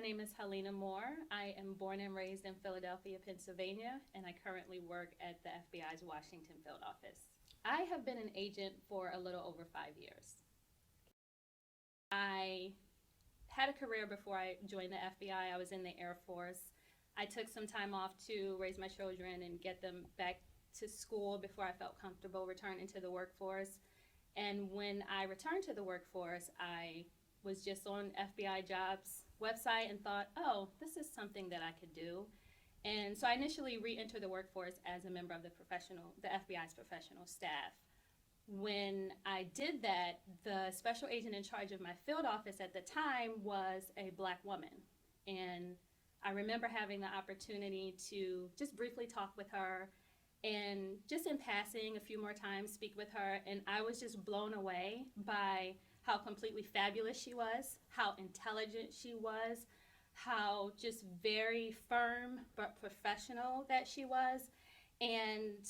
My name is Helena Moore. I am born and raised in Philadelphia, Pennsylvania, and I currently work at the FBI's Washington field office. I have been an agent for a little over 5 years. I had a career before I joined the FBI. I was in the Air Force. I took some time off to raise my children and get them back to school before I felt comfortable returning to the workforce. And when I returned to the workforce, I was just on FBI Jobs website and thought, oh, this is something that I could do. And so I initially re-entered the workforce as a member of the FBI's professional staff. When I did that, the special agent in charge of my field office at the time was a Black woman. And I remember having the opportunity to just briefly talk with her and just in passing a few more times speak with her, and I was just blown away by how completely fabulous she was, how intelligent she was, how just very firm but professional that she was. And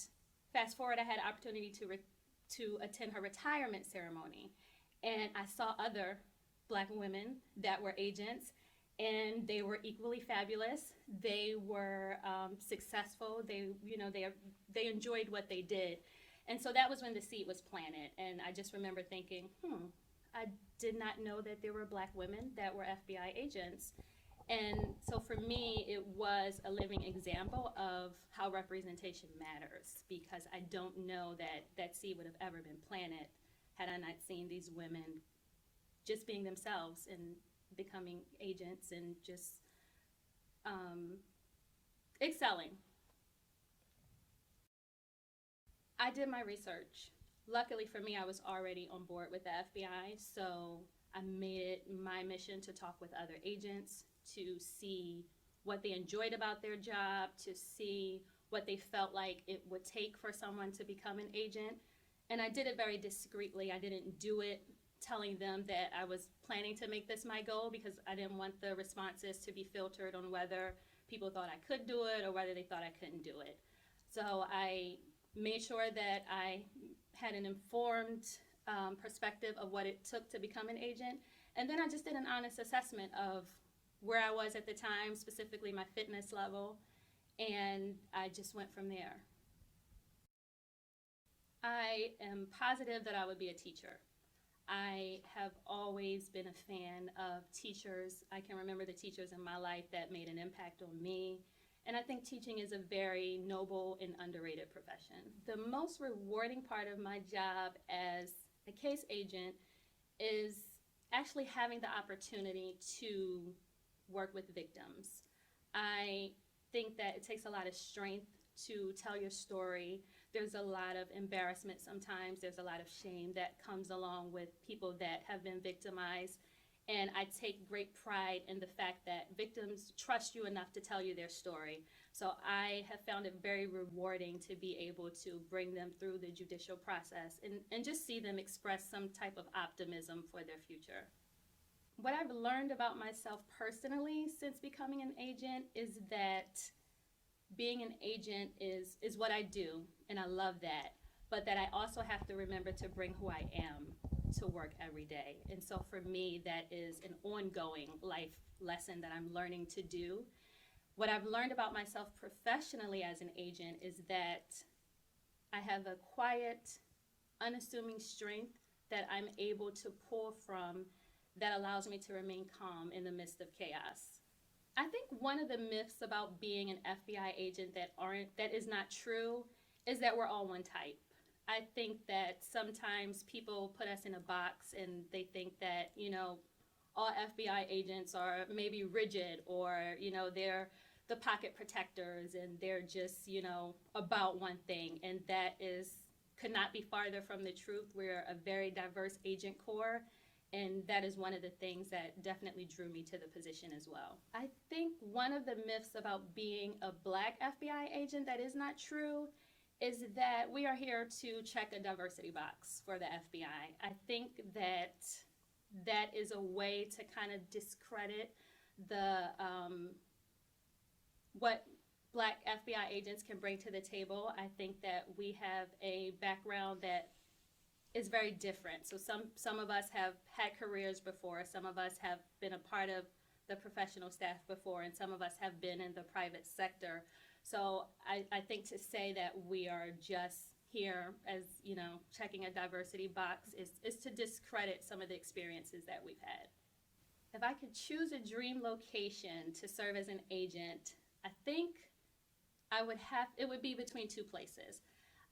fast forward, I had an opportunity to attend her retirement ceremony, and I saw other Black women that were agents, and they were equally fabulous. They were successful. They enjoyed what they did. And so that was when the seed was planted. And I just remember thinking, I did not know that there were Black women that were FBI agents. And so for me, it was a living example of how representation matters, because I don't know that that seed would have ever been planted had I not seen these women just being themselves and becoming agents and just excelling. I did my research. Luckily for me, I was already on board with the FBI, so I made it my mission to talk with other agents to see what they enjoyed about their job, to see what they felt like it would take for someone to become an agent. And I did it very discreetly. I didn't do it telling them that I was planning to make this my goal, because I didn't want the responses to be filtered on whether people thought I could do it or whether they thought I couldn't do it. So I made sure that I had an informed perspective of what it took to become an agent. And then I just did an honest assessment of where I was at the time, specifically my fitness level, and I just went from there. I am positive that I would be a teacher. I have always been a fan of teachers. I can remember the teachers in my life that made an impact on me. And I think teaching is a very noble and underrated profession. The most rewarding part of my job as a case agent is actually having the opportunity to work with victims. I think that it takes a lot of strength to tell your story. There's a lot of embarrassment sometimes. There's a lot of shame that comes along with people that have been victimized. And I take great pride in the fact that victims trust you enough to tell you their story. So I have found it very rewarding to be able to bring them through the judicial process and just see them express some type of optimism for their future. What I've learned about myself personally since becoming an agent is that being an agent is what I do, and I love that, but that I also have to remember to bring who I am to work every day. And so for me, that is an ongoing life lesson that I'm learning to do. What I've learned about myself professionally as an agent is that I have a quiet, unassuming strength that I'm able to pull from that allows me to remain calm in the midst of chaos. I think one of the myths about being an FBI agent that is not true is that we're all one type. I think that sometimes people put us in a box and they think that, all FBI agents are maybe rigid, or, they're the pocket protectors and they're just, about one thing. And that could not be farther from the truth. We're a very diverse agent corps. And that is one of the things that definitely drew me to the position as well. I think one of the myths about being a Black FBI agent that is not true is that we are here to check a diversity box for the FBI. I think that that is a way to kind of discredit what Black FBI agents can bring to the table. I think that we have a background that is very different. So some of us have had careers before. Some of us have been a part of the professional staff before, and some of us have been in the private sector. So I think to say that we are just here as, you know, checking a diversity box is to discredit some of the experiences that we've had. If I could choose a dream location to serve as an agent, I think it would be between two places.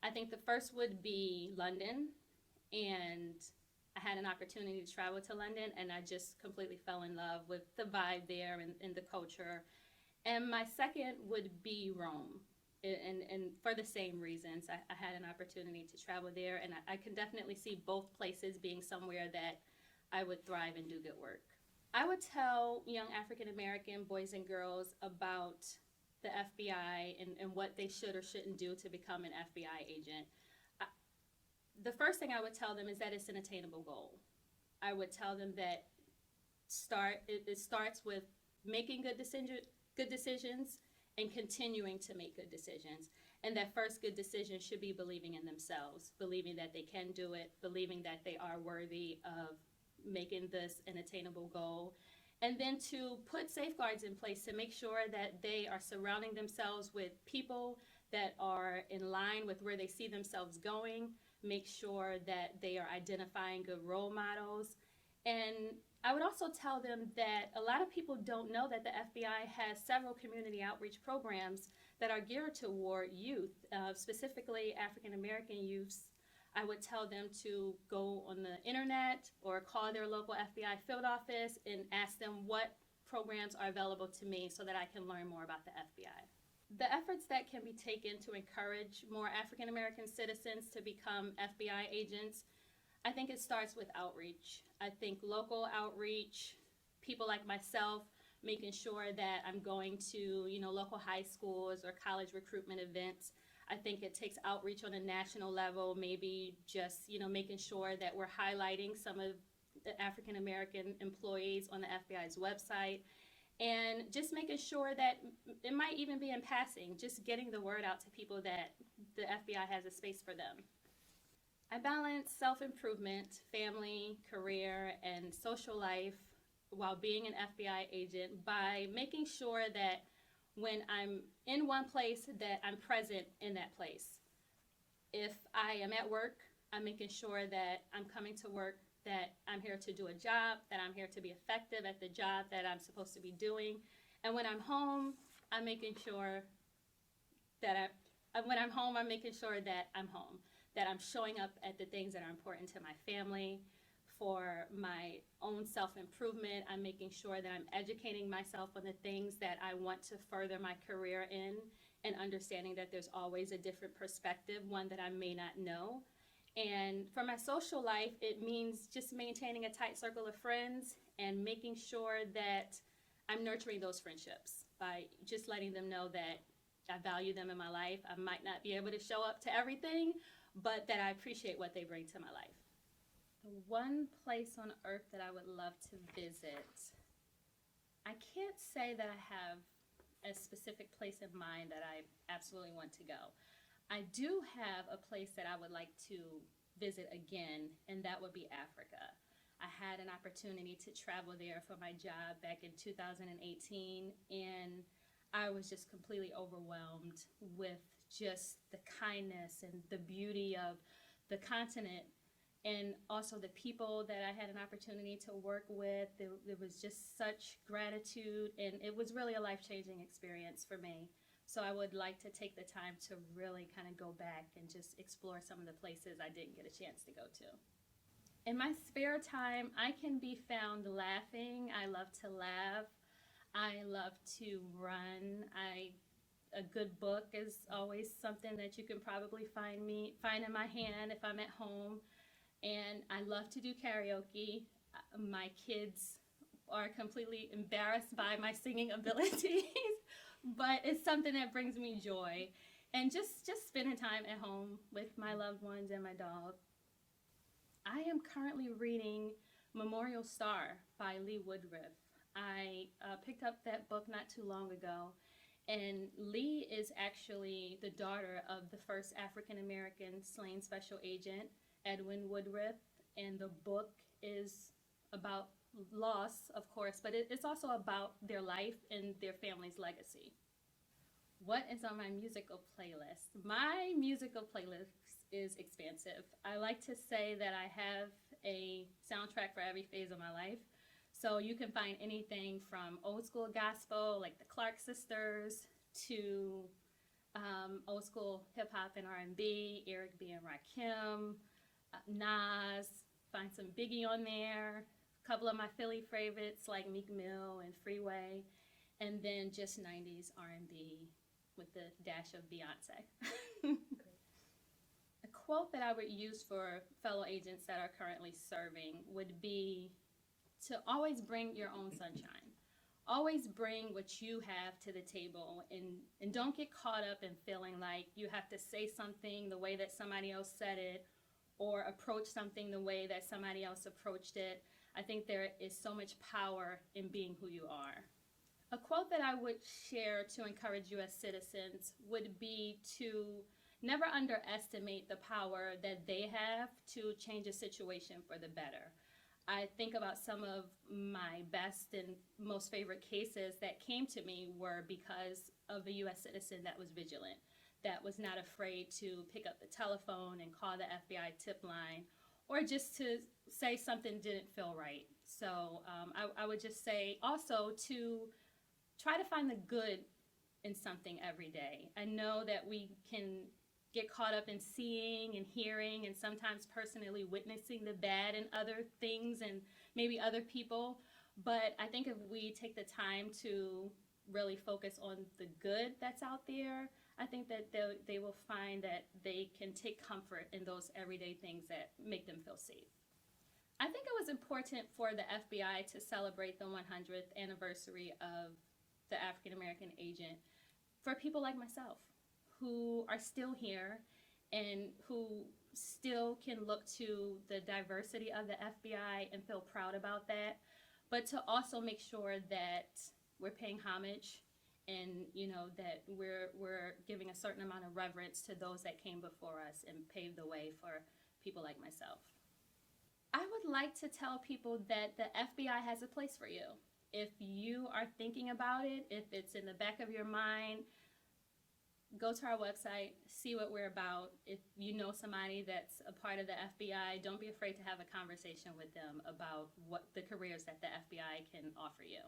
I think the first would be London, and I had an opportunity to travel to London, and I just completely fell in love with the vibe there and the culture. And my second would be Rome, and for the same reasons. I had an opportunity to travel there, and I can definitely see both places being somewhere that I would thrive and do good work. I would tell young African American boys and girls about the FBI and what they should or shouldn't do to become an FBI agent. The first thing I would tell them is that it's an attainable goal. I would tell them that it starts with making good decisions and continuing to make good decisions. And that first good decision should be believing in themselves, believing that they can do it, believing that they are worthy of making this an attainable goal. And then to put safeguards in place to make sure that they are surrounding themselves with people that are in line with where they see themselves going, make sure that they are identifying good role models. And I would also tell them that a lot of people don't know that the FBI has several community outreach programs that are geared toward youth, specifically African American youths. I would tell them to go on the internet or call their local FBI field office and ask them what programs are available to me so that I can learn more about the FBI. The efforts that can be taken to encourage more African American citizens to become FBI agents, I think it starts with outreach. I think local outreach, people like myself, making sure that I'm going to, local high schools or college recruitment events. I think it takes outreach on a national level, maybe just, making sure that we're highlighting some of the African American employees on the FBI's website, and just making sure that it might even be in passing, just getting the word out to people that the FBI has a space for them. I balance self-improvement, family, career, and social life while being an FBI agent by making sure that when I'm in one place, that I'm present in that place. If I am at work, I'm making sure that I'm coming to work, that I'm here to do a job, that I'm here to be effective at the job that I'm supposed to be doing. And when I'm home, I'm making sure that I'm making sure that I'm home, that I'm showing up at the things that are important to my family. For my own self-improvement, I'm making sure that I'm educating myself on the things that I want to further my career in, and understanding that there's always a different perspective, one that I may not know. And for my social life, it means just maintaining a tight circle of friends and making sure that I'm nurturing those friendships by just letting them know that I value them in my life. I might not be able to show up to everything, but that I appreciate what they bring to my life. The one place on earth that I would love to visit, I can't say that I have a specific place in mind that I absolutely want to go. I do have a place that I would like to visit again, and that would be Africa. I had an opportunity to travel there for my job back in 2018, and I was just completely overwhelmed with just the kindness and the beauty of the continent, and also the people that I had an opportunity to work with. There was just such gratitude, and it was really a life-changing experience for me. So I would like to take the time to really kind of go back and just explore some of the places I didn't get a chance to go to. In my spare time, I can be found laughing. I love to laugh. I love to run. A good book is always something that you can probably find in my hand if I'm at home. And I love to do karaoke. My kids are completely embarrassed by my singing abilities, but it's something that brings me joy. And just spending time at home with my loved ones and my dog. I am currently reading Memorial Star by Lee Woodriffe. I picked up that book not too long ago, and Lee is actually the daughter of the first African-American slain special agent, Edwin Woodriffe, and the book is about loss, of course, but it's also about their life and their family's legacy. What is on my musical playlist? My musical playlist is expansive. I like to say that I have a soundtrack for every phase of my life. So you can find anything from old school gospel, like the Clark sisters, to old school hip hop and R&B, Eric B and Rakim, Nas. Find some Biggie on there. A couple of my Philly favorites like Meek Mill and Freeway, and then just 90s R&B with the dash of Beyonce. A quote that I would use for fellow agents that are currently serving would be to always bring your own sunshine. Always bring what you have to the table, and don't get caught up in feeling like you have to say something the way that somebody else said it or approach something the way that somebody else approached it. I think there is so much power in being who you are. A quote that I would share to encourage U.S. citizens would be to never underestimate the power that they have to change a situation for the better. I think about some of my best and most favorite cases that came to me were because of a U.S. citizen that was vigilant, that was not afraid to pick up the telephone and call the FBI tip line, or just to say something didn't feel right. So I would just say also to try to find the good in something every day. I know that we can get caught up in seeing and hearing and sometimes personally witnessing the bad in other things and maybe other people. But I think if we take the time to really focus on the good that's out there, I think that they will find that they can take comfort in those everyday things that make them feel safe. I think it was important for the FBI to celebrate the 100th anniversary of the African American agent for people like myself who are still here and who still can look to the diversity of the FBI and feel proud about that, but to also make sure that we're paying homage and that we're giving a certain amount of reverence to those that came before us and paved the way for people like myself. I would like to tell people that the FBI has a place for you. If you are thinking about it, if it's in the back of your mind, go to our website, see what we're about. If you know somebody that's a part of the FBI, don't be afraid to have a conversation with them about what the careers that the FBI can offer you.